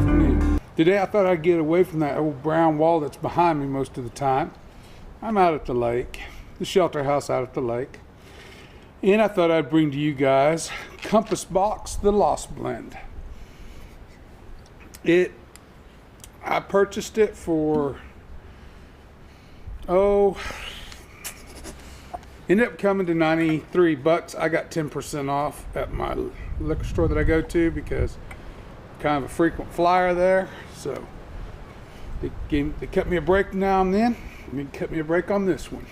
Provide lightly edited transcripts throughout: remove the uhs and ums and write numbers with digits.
afternoon. Today I thought I'd get away from that old brown wall that's behind me most of the time. I'm out at the lake, the shelter house out at the lake. And I thought I'd bring to you guys Compass Box, the Lost Blend. I purchased it for, ended up coming to 93 bucks. I got 10% off at my liquor store that I go to because I'm kind of a frequent flyer there. So they cut me a break now and then. They cut me a break on this one.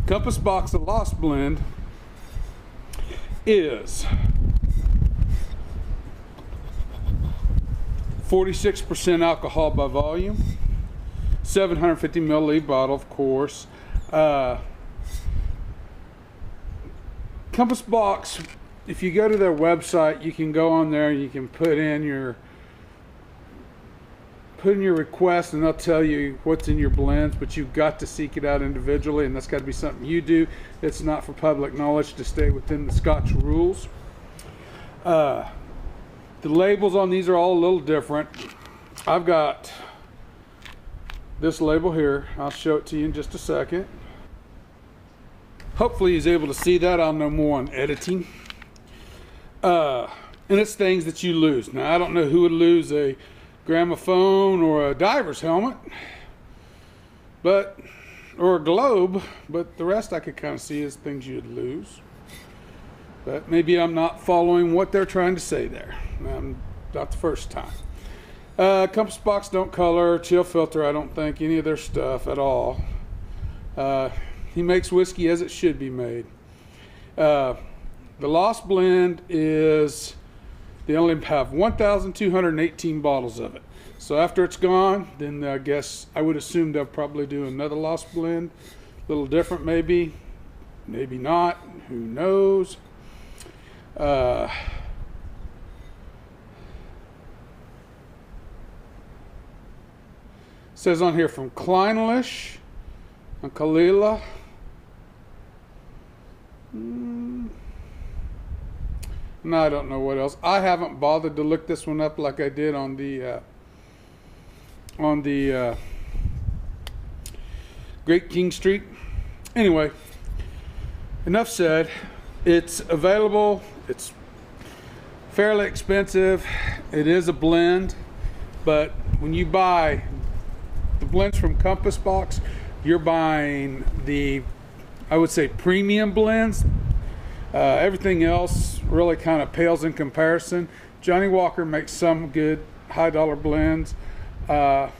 Compass Box, the Lost Blend is 46% alcohol by volume, 750 milliliter bottle, of course. Compass Box, if you go to their website, you can go on there and you can put in your request and they'll tell you what's in your blends, but you've got to seek it out individually, and that's got to be something you do. It's not for public knowledge, to stay within the Scotch rules. The labels on these are all a little different. I've got this label here. I'll show it to you in just a second. Hopefully he's able to see that. I'll know more on editing. And it's things that you lose. Now, I don't know who would lose a gramophone or a diver's helmet, or a globe, but the rest I could kind of see as things you'd lose. But maybe I'm not following what they're trying to say there. Not the first time. Compass Box don't color, chill filter, I don't think any of their stuff at all. He makes whiskey as it should be made. The Lost Blend is, they only have 1,218 bottles of it. So after it's gone, then I guess I would assume they'll probably do another Lost Blend. A little different maybe, maybe not, who knows. Says on here from Kleinlish and Kalila. No, I don't know what else. I haven't bothered to look this one up like I did on the Great King Street. Anyway, enough said. It's available. It's fairly expensive. It is a blend, but when you buy the blends from Compass Box, you're buying the, I would say, premium blends. Everything else really kind of pales in comparison. Johnny Walker makes some good high dollar blends, but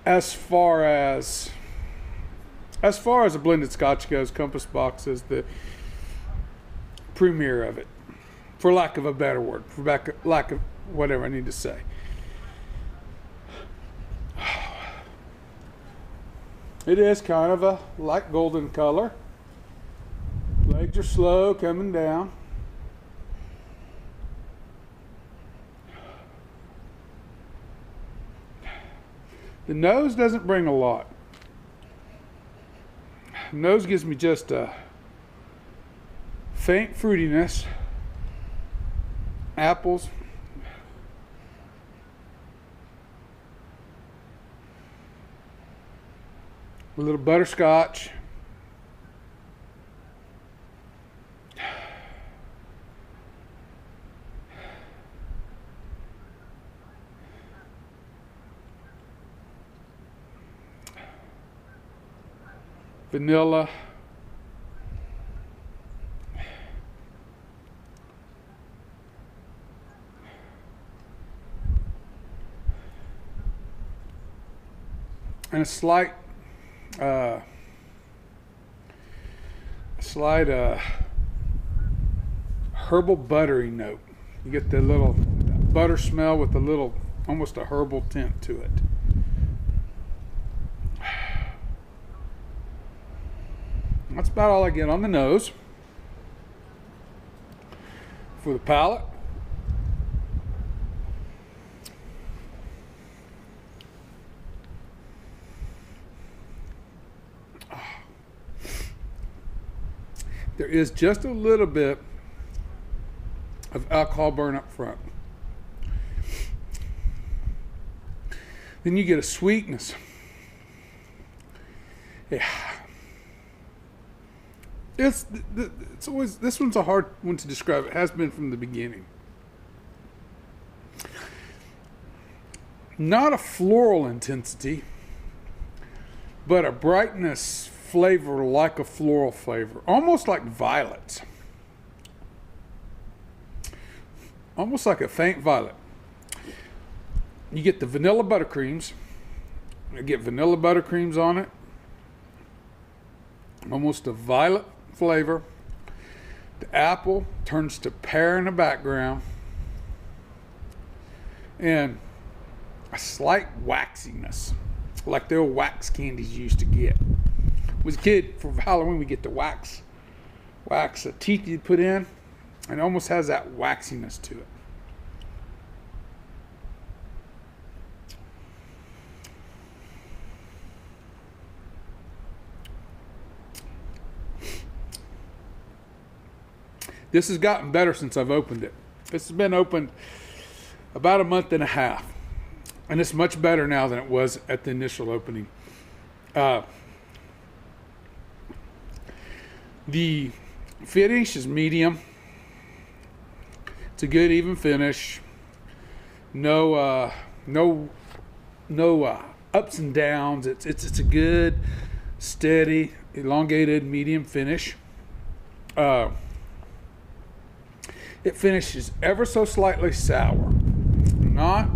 as far as a blended Scotch goes, Compass Box is the premier of it, for lack of a better word, for lack of whatever I need to say. It is kind of a light golden color. Legs are slow coming down. The nose doesn't bring a lot. Nose gives me just a faint fruitiness. Apples. A little butterscotch. Vanilla. And a slight herbal buttery note. You get the little butter smell with a little, almost a herbal tint to it. That's about all I get on the nose. For the palate, there is just a little bit of alcohol burn up front. Then you get a sweetness. Yeah. It's always, this one's a hard one to describe. It has been from the beginning. Not a floral intensity, but a brightness flavor like a floral flavor, almost like violets. Almost like a faint violet. You get the vanilla buttercreams. You get vanilla buttercreams on it. Almost a violet flavor. The apple turns to pear in the background. And a slight waxiness, like the old wax candies you used to get. As a kid, for Halloween, we get the wax teeth you put in, and it almost has that waxiness to it. This has gotten better since I've opened it. This has been opened about a month and a half, and it's much better now than it was at the initial opening. The finish is medium. It's a good even finish. No ups and downs. It's a good, steady, elongated medium finish. It finishes ever so slightly sour. Not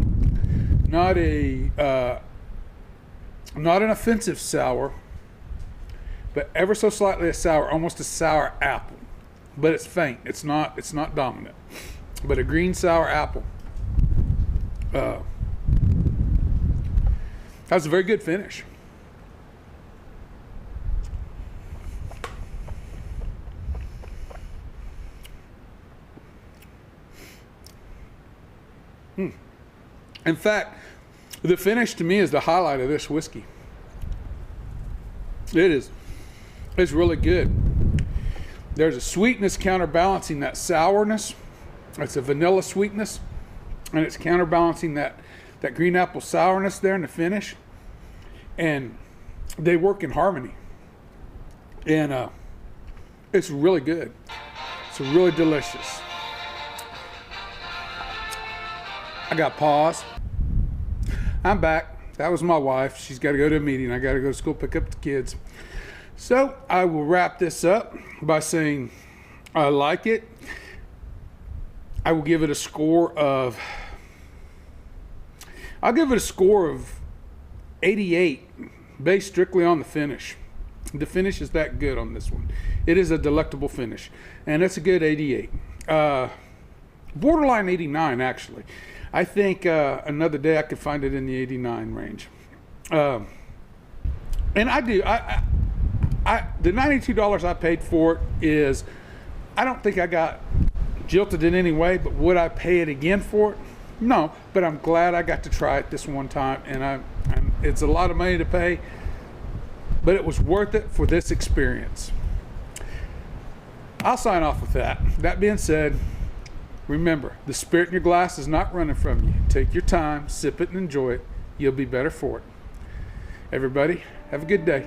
an offensive sour, but ever so slightly a sour, almost a sour apple. But it's faint. It's not dominant. But a green sour apple. Has a very good finish. In fact, the finish to me is the highlight of this whiskey. It is. It's really good. There's a sweetness counterbalancing that sourness. It's a vanilla sweetness, and it's counterbalancing that green apple sourness there in the finish. And they work in harmony. And it's really good. It's really delicious. I got pause. I'm back. That was my wife. She's got to go to a meeting. I got to go to school, pick up the kids. So I will wrap this up by saying I like it. I will give it a score of, I'll give it a score of 88, based strictly on the finish. The finish is that good on this one. It is a delectable finish, and it's a good 88. Borderline 89, actually. I think another day I could find it in the 89 range. And I do. The $92 I paid for it is, I don't think I got jilted in any way, but would I pay it again for it? No, but I'm glad I got to try it this one time, and it's a lot of money to pay, but it was worth it for this experience. I'll sign off with that. That being said, remember, the spirit in your glass is not running from you. Take your time, sip it, and enjoy it. You'll be better for it. Everybody, have a good day.